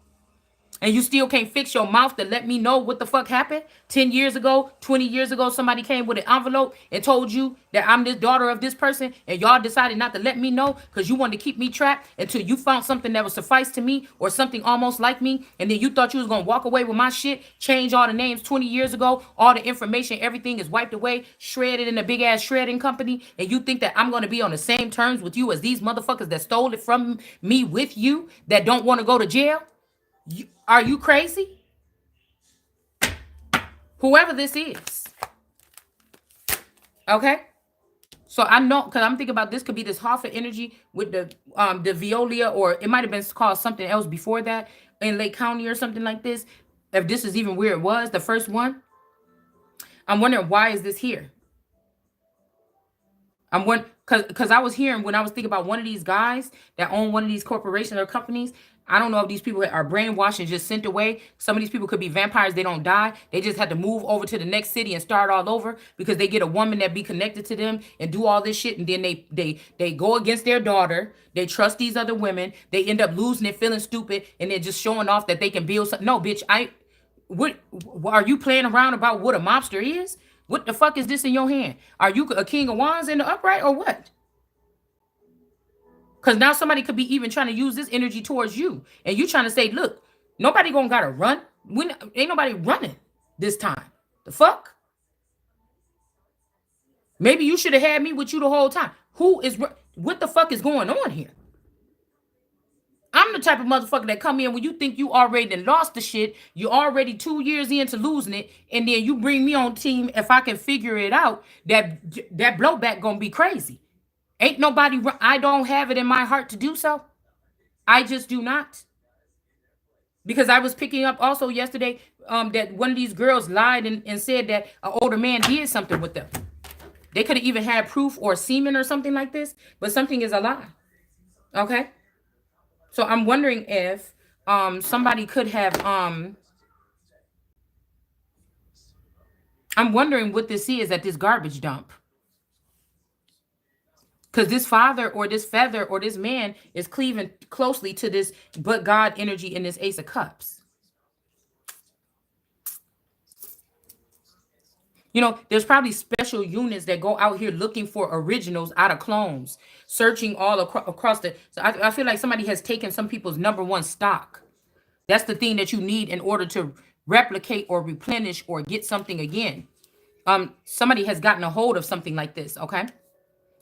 And you still can't fix your mouth to let me know what the fuck happened 10 years ago, 20 years ago. Somebody came with an envelope and told you that I'm this daughter of this person, and y'all decided not to let me know because you wanted to keep me trapped until you found something that would suffice to me or something almost like me. And then you thought you was going to walk away with my shit, change all the names 20 years ago, all the information, everything is wiped away, shredded in a big ass shredding company. And you think that I'm going to be on the same terms with you as these motherfuckers that stole it from me with you that don't want to go to jail? Are you crazy? Whoever this is. Okay? So I know, because I'm thinking about this could be this Hoffa energy with the Veolia, or it might have been called something else before that in Lake County or something like this. If this is even where it was, the first one. I'm wondering, why is this here? I'm one because I was hearing when I was thinking about one of these guys that own one of these corporations or companies. I don't know if these people are brainwashed and just sent away. Some of these people could be vampires. They don't die. They just had to move over to the next city and start all over because they get a woman that be connected to them and do all this shit. And then they go against their daughter. They trust these other women. They end up losing it, feeling stupid, and then just showing off that they can build something. No, bitch, what are you playing around about what a mobster is? What the fuck is this in your hand? Are you a king of wands in the upright or what? Because now somebody could be even trying to use this energy towards you. And you trying to say, look, nobody gonna gotta run. Ain't nobody running this time. The fuck? Maybe you should have had me with you the whole time. What the fuck is going on here? I'm the type of motherfucker that come in when you think you already done lost the shit. You're already 2 years into losing it. And then you bring me on team. If I can figure it out, that blowback gonna be crazy. Ain't nobody, I don't have it in my heart to do so. I just do not. Because I was picking up also yesterday that one of these girls lied and said that an older man did something with them. They could have even had proof or semen or something like this, but something is a lie. Okay? So I'm wondering if somebody could have I'm wondering what this is at this garbage dump. Because this father or this feather or this man is cleaving closely to this but God energy in this Ace of Cups. You know, there's probably special units that go out here looking for originals out of clones, searching all across the. So I feel like somebody has taken some people's number one stock. That's the thing that you need in order to replicate or replenish or get something again. Somebody has gotten a hold of something like this, okay?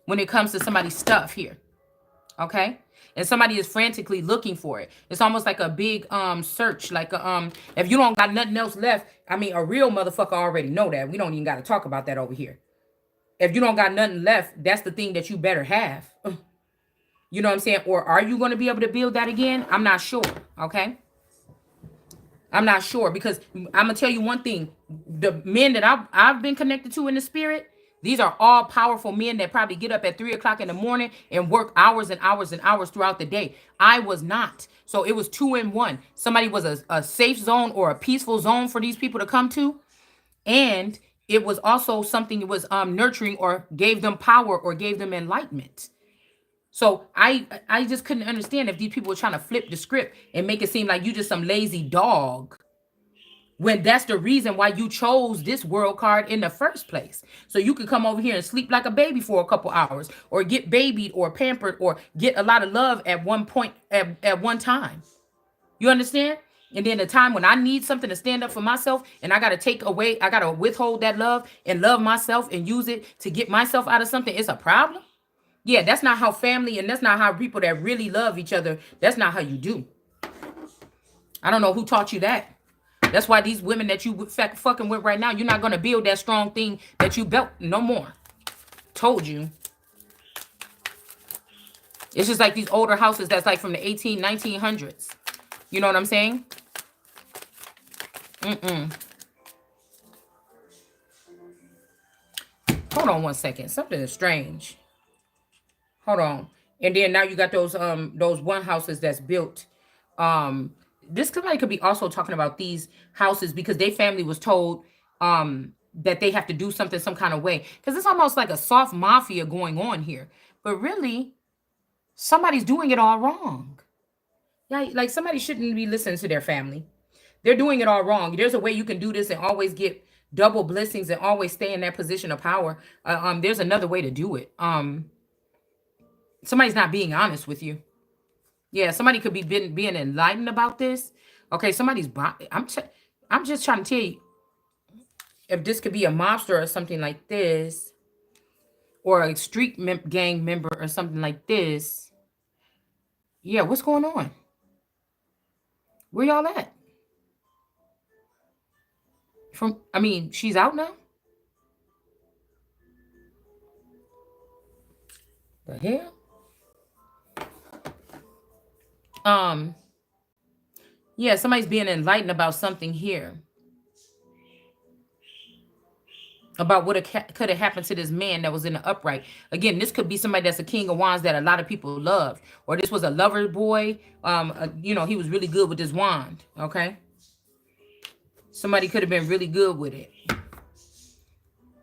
When it comes to somebody's stuff here, okay? And somebody is frantically looking for it. It's almost like a big search, like a if you don't got nothing else left, I mean, a real motherfucker already know that. We don't even got to talk about that over here. If you don't got nothing left, that's the thing that you better have. You know what I'm saying? Or are you going to be able to build that again? I'm not sure, okay? I'm not sure, because I'm gonna tell you one thing: the men that I've been connected to in the spirit, these are all powerful men that probably get up at 3 o'clock in the morning and work hours and hours and hours throughout the day. I was not, so it was 2 in 1. Somebody was a safe zone or a peaceful zone for these people to come to, and it was also something that was nurturing or gave them power or gave them enlightenment. So I just couldn't understand if these people were trying to flip the script and make it seem like you just some lazy dog, when that's the reason why you chose this world card in the first place. So you could come over here and sleep like a baby for a couple hours, or get babied or pampered or get a lot of love at one point at one time. You understand? And then the time when I need something to stand up for myself and I got to take away, I got to withhold that love and love myself and use it to get myself out of something, it's a problem. Yeah, that's not how family, and that's not how people that really love each other, that's not how you do. I don't know who taught you that. That's why these women that you fucking with right now, you're not going to build that strong thing that you built no more. Told you. It's just like these older houses that's like from the 1900s. You know what I'm saying? Hold on one second. Something is strange. Hold on. And then now you got those one houses that's built. This somebody could be also talking about these houses because their family was told that they have to do something some kind of way. Because it's almost like a soft mafia going on here. But really, somebody's doing it all wrong. Yeah, like somebody shouldn't be listening to their family. They're doing it all wrong. There's a way you can do this and always get double blessings and always stay in that position of power. There's another way to do it. Somebody's not being honest with you. Yeah, somebody could be being enlightened about this. Okay, I'm just trying to tell you if this could be a mobster or something like this, or a street gang member or something like this. Yeah, what's going on? Where y'all at? I mean, she's out now? The hell? Yeah, somebody's being enlightened about something here. About what could have happened to this man that was in the upright. Again, this could be somebody that's a king of wands that a lot of people love. Or this was a lover boy. He was really good with this wand. Okay. Somebody could have been really good with it.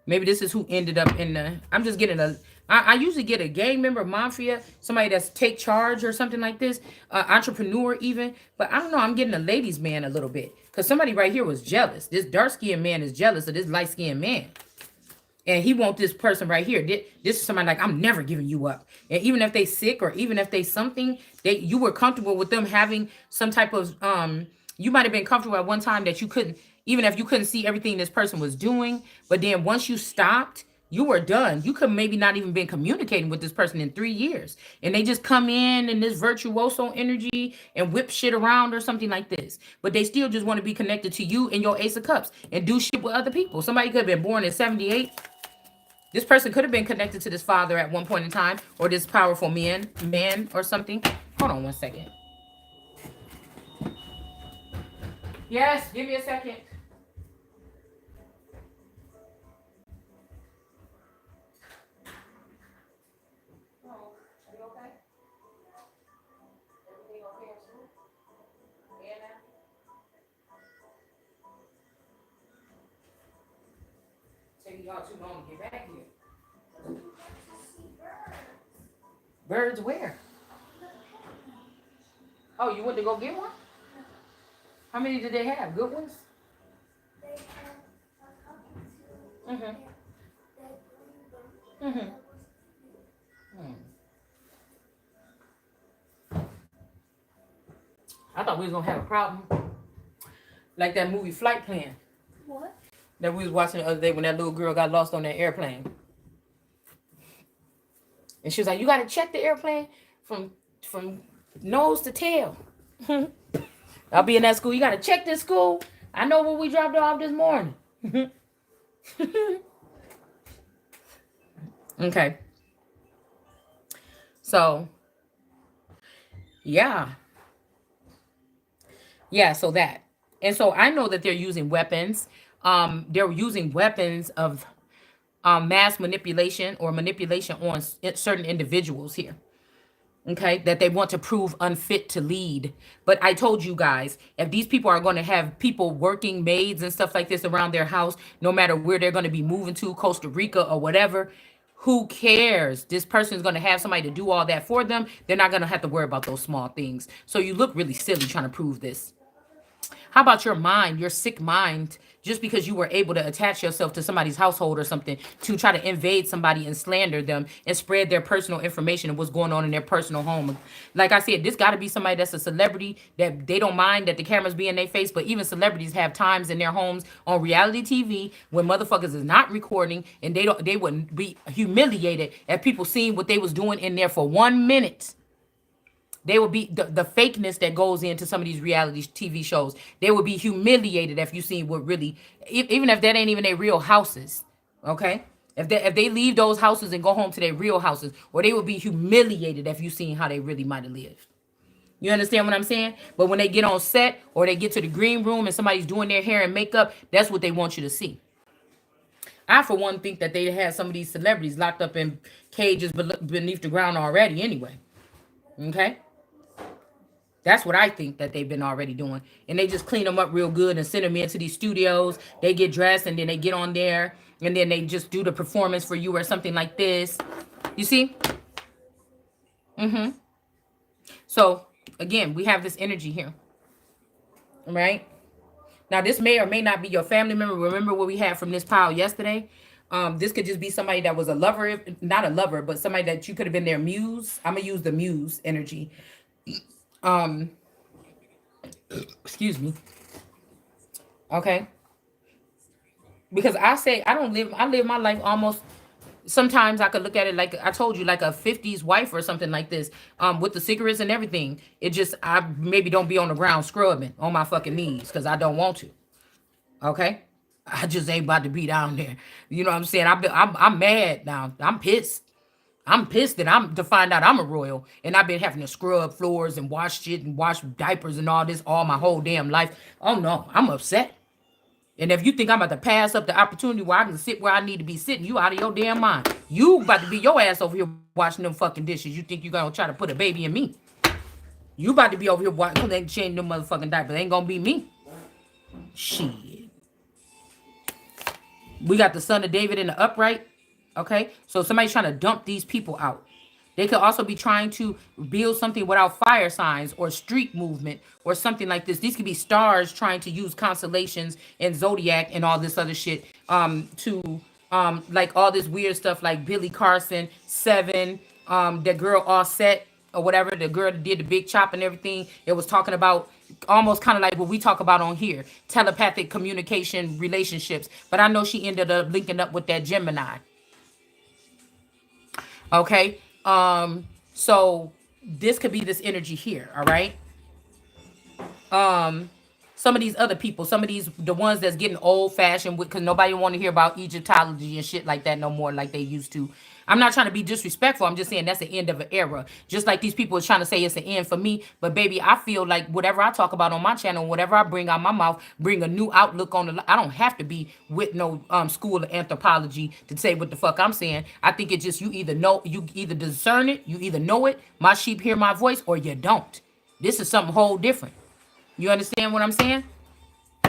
Maybe this is who ended up in the... I'm just getting I usually get a gang member, mafia, somebody that's take charge or something like this. Entrepreneur even. But I don't know. I'm getting a ladies man a little bit. Because somebody right here was jealous. This dark-skinned man is jealous of this light-skinned man. And he wants this person right here. This is somebody like, I'm never giving you up. And even if they sick or even if they something, you were comfortable with them having some type of... You might have been comfortable at one time that you couldn't... Even if you couldn't see everything this person was doing. But then once you stopped... You were done. You could maybe not even been communicating with this person in 3 years. And they just come in this virtuoso energy and whip shit around or something like this. But they still just want to be connected to you and your Ace of Cups and do shit with other people. Somebody could have been born in 78. This person could have been connected to this father at one point in time. Or this powerful man or something. Hold on one second. Yes, give me a second. Taking y'all too long to get back here. Birds where? Oh, you went to go get one? How many did they have? Good ones? Mm-hmm. Mm-hmm. I thought we was gonna have a problem. Like that movie Flight Plan. What? That we was watching the other day when that little girl got lost on that airplane. And she was like, you gotta check the airplane from nose to tail. I'll be in that school. You gotta check this school. I know where we dropped off this morning. Okay. So, yeah. Yeah, so that. And so I know that they're using weapons. They're using weapons of mass manipulation or manipulation on certain individuals here. Okay, that they want to prove unfit to lead. But I told you guys, if these people are going to have people working maids and stuff like this around their house, no matter where they're going to be moving to, Costa Rica or whatever, who cares? This person is going to have somebody to do all that for them. They're not going to have to worry about those small things. So you look really silly trying to prove this. How about your mind, your sick mind, just because you were able to attach yourself to somebody's household or something to try to invade somebody and slander them and spread their personal information and what's going on in their personal home? Like I said, this got to be somebody that's a celebrity that they don't mind that the cameras be in their face, but even celebrities have times in their homes on reality TV when motherfuckers is not recording and they wouldn't be humiliated at people seeing what they was doing in there for 1 minute. They would be the fakeness that goes into some of these reality TV shows. They would be humiliated if you seen what really, even if that ain't even their real houses. Okay, if they leave those houses and go home to their real houses, or they would be humiliated if you seen how they really might have lived. You understand what I'm saying? But when they get on set or they get to the green room and somebody's doing their hair and makeup, that's what they want you to see. I, for one, think that they had some of these celebrities locked up in cages beneath the ground already anyway. Okay? That's what I think that they've been already doing. And they just clean them up real good and send them into these studios. They get dressed and then they get on there. And then they just do the performance for you or something like this. You see? So, again, we have this energy here. Right? Now, this may or may not be your family member. Remember what we had from this pile yesterday? This could just be somebody that was a lover, not a lover, but somebody that you could have been their muse. I'm gonna use the muse energy. Um, excuse me. Okay, because I say I don't live. I live my life almost. Sometimes I could look at it like I told you, like a 50s wife or something like this, with the cigarettes and everything. It just I maybe don't be on the ground scrubbing on my fucking knees because I don't want to. Okay, I just ain't about to be down there. You know what I'm saying? I'm mad now. I'm pissed. I'm pissed that I'm to find out I'm a royal and I've been having to scrub floors and wash shit and wash diapers and all this all my whole damn life. Oh no, I'm upset. And if you think I'm about to pass up the opportunity where I can sit where I need to be sitting, you out of your damn mind. You about to be your ass over here washing them fucking dishes. You think you gonna try to put a baby in me? You about to be over here watching they change them motherfucking diapers. It ain't gonna be me. Shit. We got the son of David in the upright. Okay, so somebody's trying to dump these people out. They could also be trying to build something without fire signs or street movement or something like this. These could be stars trying to use constellations and zodiac and all this other shit to like all this weird stuff like Billy Carson, Seven, that girl Offset or whatever, the girl that did the big chop and everything. It was talking about almost kind of like what we talk about on here, telepathic communication relationships. But I know she ended up linking up with that Gemini. Okay. So this could be this energy here, all right? Some of these other people, some of these the ones that's getting old fashioned with because nobody want to hear about Egyptology and shit like that no more like they used to. I'm not trying to be disrespectful. I'm just saying that's the end of an era. Just like these people are trying to say it's the end for me. But baby, I feel like whatever I talk about on my channel, whatever I bring out my mouth, bring a new outlook on the. I don't have to be with no school of anthropology to say what the fuck I'm saying. I think it just you either know, you either discern it, you either know it. My sheep hear my voice, or you don't. This is something whole different. You understand what I'm saying?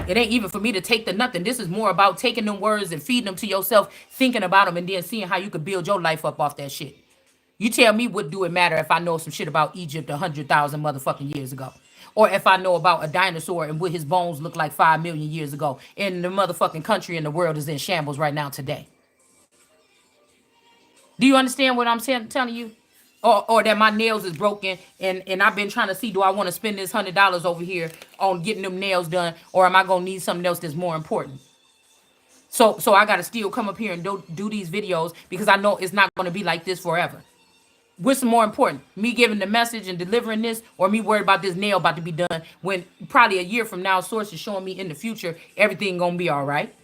It ain't even for me to take the nothing. This is more about taking them words and feeding them to yourself, thinking about them, and then seeing how you could build your life up off that shit. You tell me what do it matter if I know some shit about Egypt 100,000 motherfucking years ago? Or if I know about a dinosaur and what his bones look like 5 million years ago, and the motherfucking country and the world is in shambles right now today. Do you understand what I'm saying, telling you? Or that my nails is broken and I've been trying to see, do I want to spend this $100 over here on getting them nails done, or am I gonna need something else that's more important? So I gotta still come up here and do these videos because I know it's not gonna be like this forever. What's more important, me giving the message and delivering this, or me worried about this nail about to be done when probably a year from now, source is showing me in the future everything gonna be all right?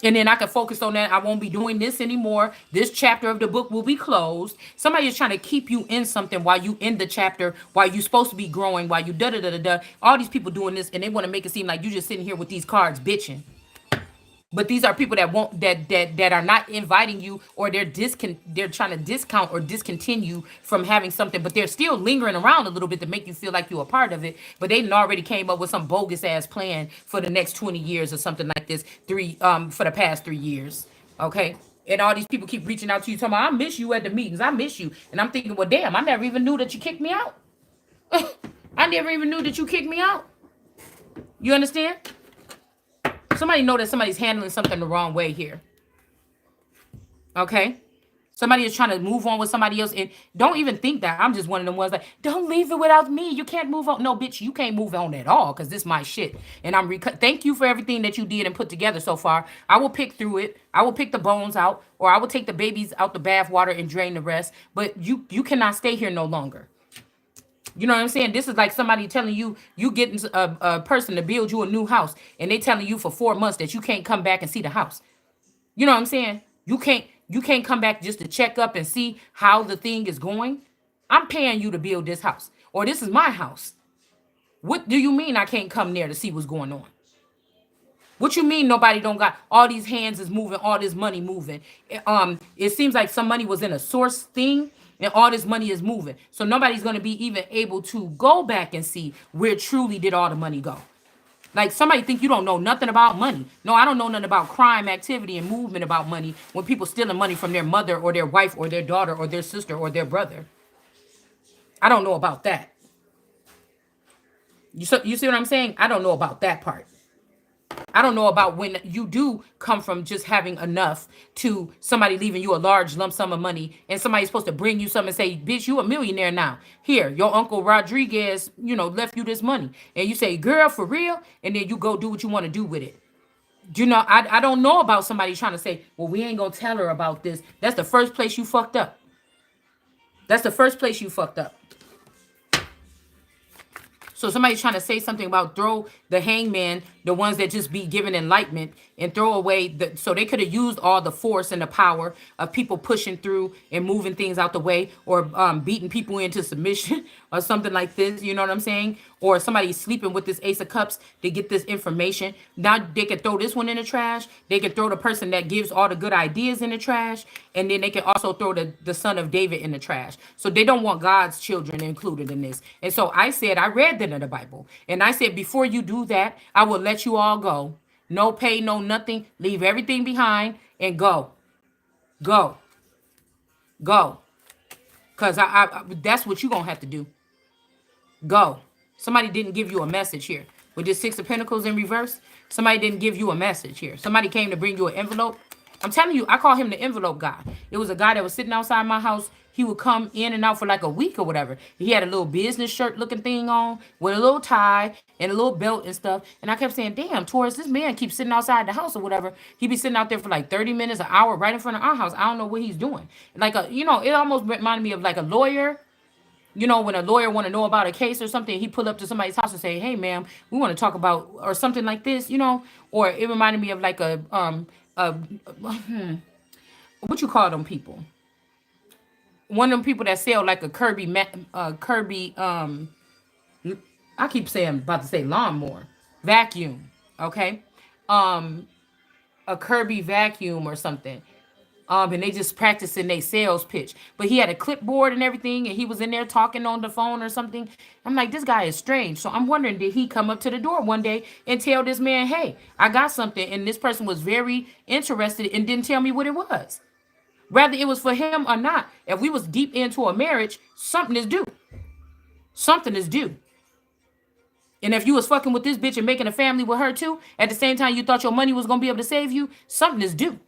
And then I can focus on that. I won't be doing this anymore. This chapter of the book will be closed. Somebody is trying to keep you in something while you in the chapter, while you're supposed to be growing, while you da da da da da. All these people doing this, and they want to make it seem like you just sitting here with these cards bitching. But these are people that won't that are not inviting you, or they're trying to discount or discontinue from having something, but they're still lingering around a little bit to make you feel like you're a part of it. But they already came up with some bogus ass plan for the next 20 years or something like this. For the past 3 years. Okay. And all these people keep reaching out to you, talking about, I miss you at the meetings. I miss you. And I'm thinking, well, damn, I never even knew that you kicked me out. I never even knew that you kicked me out. You understand? Somebody know that somebody's handling something the wrong way here. Okay? Somebody is trying to move on with somebody else. And don't even think that I'm just one of them ones like, don't leave it without me. You can't move on. No, bitch, you can't move on at all because this is my shit. And thank you for everything that you did and put together so far. I will pick through it. I will pick the bones out, or I will take the babies out the bath water and drain the rest. But you cannot stay here no longer. You know what I'm saying? This is like somebody telling you, you getting a person to build you a new house, and they telling you for 4 months that you can't come back and see the house. You know what I'm saying? You can't come back just to check up and see how the thing is going. I'm paying you to build this house, or this is my house. What do you mean I can't come there to see what's going on? What you mean nobody don't got all these hands is moving, all this money moving? It seems like some money was in a source thing, and all this money is moving. So nobody's going to be even able to go back and see where truly did all the money go. Like somebody think you don't know nothing about money. No, I don't know nothing about crime activity and movement about money when people stealing money from their mother or their wife or their daughter or their sister or their brother. I don't know about that. You see what I'm saying? I don't know about that part. I don't know about when you do come from just having enough to somebody leaving you a large lump sum of money and somebody's supposed to bring you something and say, bitch, you a millionaire now. Here, your uncle Rodriguez, left you this money. And you say, girl, for real? And then you go do what you want to do with it. I don't know about somebody trying to say, well, we ain't going to tell her about this. That's the first place you fucked up. That's the first place you fucked up. So somebody's trying to say something about throw the hangman, the ones that just be given enlightenment, and throw away so they could have used all the force and the power of people pushing through and moving things out the way, or beating people into submission or something like this. You know what I'm saying? Or somebody sleeping with this Ace of Cups to get this information. Now they can throw this one in the trash. They can throw the person that gives all the good ideas in the trash. And then they can also throw the son of David in the trash. So they don't want God's children included in this. And so I read that in the Bible. And I said, before you do that, I will let you all go. No pay, no nothing. Leave everything behind and go. Go. Go. Because that's what you're going to have to do. Go. Somebody didn't give you a message here. With this Six of Pentacles in reverse, somebody didn't give you a message here. Somebody came to bring you an envelope. I'm telling you, I call him the envelope guy. It was a guy that was sitting outside my house. He would come in and out for like a week or whatever. He had a little business shirt looking thing on with a little tie and a little belt and stuff. And I kept saying, damn, Taurus, this man keeps sitting outside the house or whatever. He be sitting out there for like 30 minutes, an hour right in front of our house. I don't know what he's doing. Like, it almost reminded me of like a lawyer. When a lawyer want to know about a case or something, he pull up to somebody's house and say, hey, ma'am, we want to talk about, or something like this, or it reminded me of like what you call them people? One of them people that sell like a Kirby, I keep saying, about to say lawnmower, vacuum, okay? A Kirby vacuum or something. And they just practicing their sales pitch. But he had a clipboard and everything, and he was in there talking on the phone or something. I'm like, this guy is strange. So I'm wondering, did he come up to the door one day and tell this man, hey, I got something, and this person was very interested and didn't tell me what it was. Whether it was for him or not, if we was deep into a marriage, something is due. Something is due. And if you was fucking with this bitch and making a family with her too, at the same time you thought your money was going to be able to save you, something is due.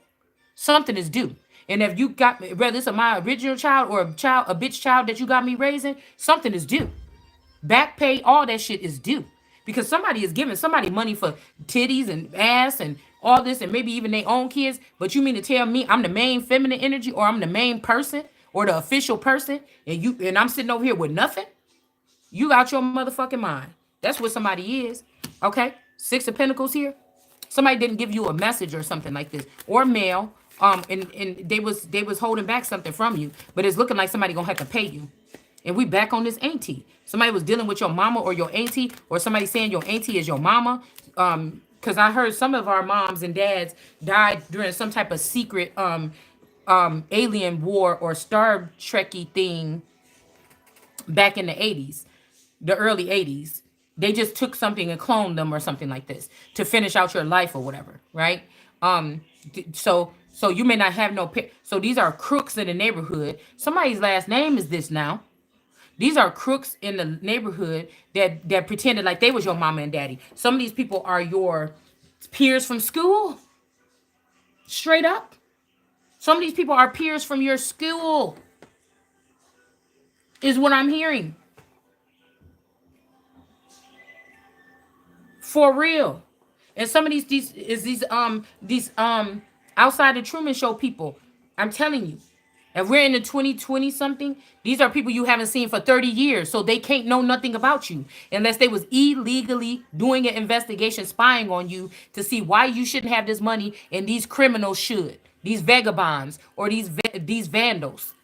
Something is due. And if you got, whether it's my original child or a bitch child that you got me raising, something is due. Back pay, all that shit is due. Because somebody is giving somebody money for titties and ass and all this, and maybe even their own kids. But you mean to tell me I'm the main feminine energy, or I'm the main person, or the official person, and I'm sitting over here with nothing? You out your motherfucking mind. That's what somebody is. Okay? Six of Pentacles here. Somebody didn't give you a message or something like this, or mail. And they was holding back something from you, but it's looking like somebody gonna have to pay you. And we back on this auntie. Somebody was dealing with your mama or your auntie, or somebody saying your auntie is your mama. Because I heard some of our moms and dads died during some type of secret alien war or Star Trekky thing back in the 80s, the early 80s. They just took something and cloned them or something like this to finish out your life or whatever, right? So you may not have no so these are crooks in the neighborhood. Somebody's last name is this now. These are crooks in the neighborhood that pretended like they was your mama and daddy. Some of these people are your peers from school. Straight up. Some of these people are peers from your school. Is what I'm hearing. For real. And some of these outside the Truman Show people, I'm telling you, if we're in the 2020 something, these are people you haven't seen for 30 years, so they can't know nothing about you unless they was illegally doing an investigation, spying on you to see why you shouldn't have this money and these criminals should, these vagabonds or these vandals.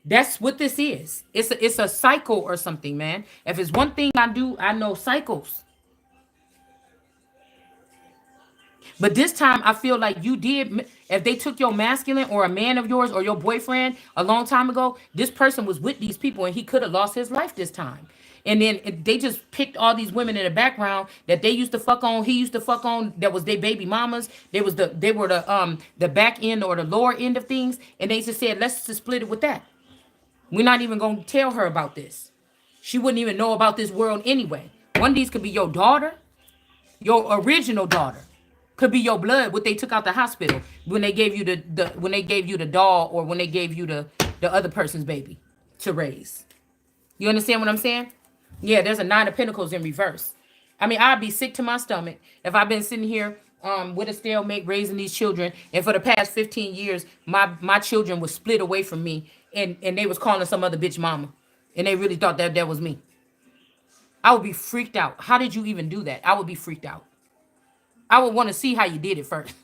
That's what this is. It's a cycle or something, man. If it's one thing I do, I know cycles. But this time, I feel like you did. If they took your masculine or a man of yours or your boyfriend a long time ago, this person was with these people and he could have lost his life this time. And then they just picked all these women in the background that they used to fuck on. He used to fuck on. That was their baby mamas. They were the back end or the lower end of things. And they just said, let's just split it with that. We're not even gonna tell her about this. She wouldn't even know about this world anyway. One of these could be your daughter, your original daughter. Could be your blood, what they took out the hospital when they gave you when they gave you the doll, or when they gave you the other person's baby to raise. You understand what I'm saying? Yeah, there's a 9 of Pentacles in reverse. I mean, I'd be sick to my stomach if I've been sitting here with a stalemate raising these children, and for the past 15 years, my children was split away from me, and they was calling some other bitch mama, and they really thought that was me. I would be freaked out. How did you even do that? I would be freaked out. I would want to see how you did it first.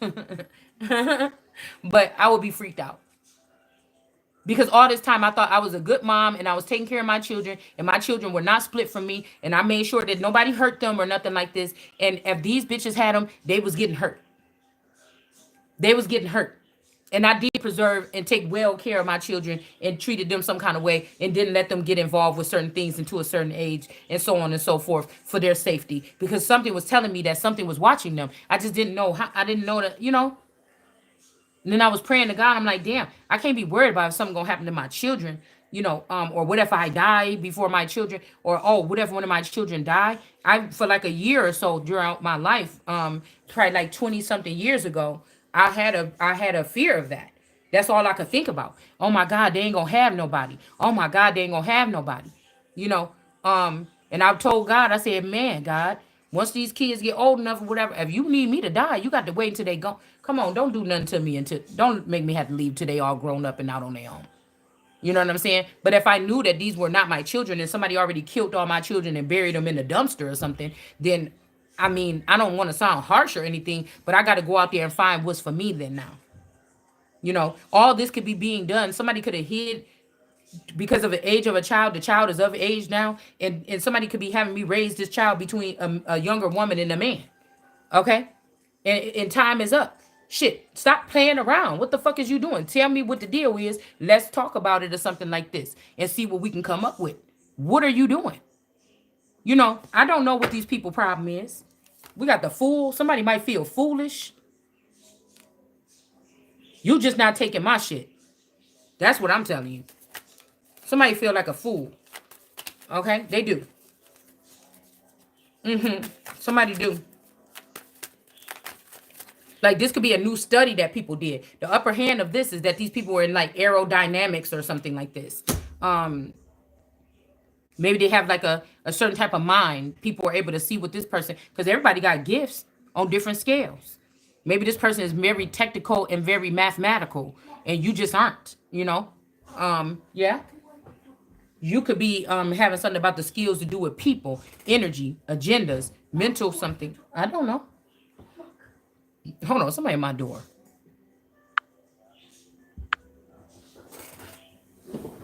But I would be freaked out. Because all this time I thought I was a good mom, and I was taking care of my children, and my children were not split from me, and I made sure that nobody hurt them or nothing like this. And if these bitches had them, they was getting hurt. They was getting hurt. And I did preserve and take well care of my children and treated them some kind of way, and didn't let them get involved with certain things until a certain age, and so on and so forth, for their safety. Because something was telling me that something was watching them. I just didn't know how. I didn't know that, you know. And then I was praying to God. I'm like, damn, I can't be worried about if something gonna happen to my children, you know, or what if I die before my children, or what if one of my children die? For like a year or so throughout my life, probably like 20 something years ago, I had a fear of that. That's all I could think about. Oh my God, they ain't gonna have nobody. Oh my God, they ain't gonna have nobody. You know, and I told God, I said, man, God, once these kids get old enough or whatever, if you need me to die, you got to wait until they go. Come on, don't do nothing to me don't make me have to leave till they all grown up and out on their own. You know what I'm saying? But if I knew that these were not my children, and somebody already killed all my children and buried them in a dumpster or something, then, I mean, I don't want to sound harsh or anything, but I got to go out there and find what's for me then now. You know, all this could be being done. Somebody could have hid because of the age of a child. The child is of age now, and somebody could be having me raise this child between a younger woman and a man. Okay? And time is up. Shit, stop playing around. What the fuck is you doing? Tell me what the deal is. Let's talk about it or something like this and see what we can come up with. What are you doing? You know, I don't know what these people problem is. We got the fool. Somebody might feel foolish. You just not taking my shit. That's what I'm telling you. Somebody feel like a fool. Okay? They do. Somebody do. Like, this could be a new study that people did. The upper hand of this is that these people were in like aerodynamics or something like this. Maybe they have like a certain type of mind. People are able to see what this person, because everybody got gifts on different scales. Maybe this person is very technical and very mathematical, and you just aren't, you know? Yeah. You could be having something about the skills to do with people, energy, agendas, mental something. I don't know. Hold on, somebody at my door.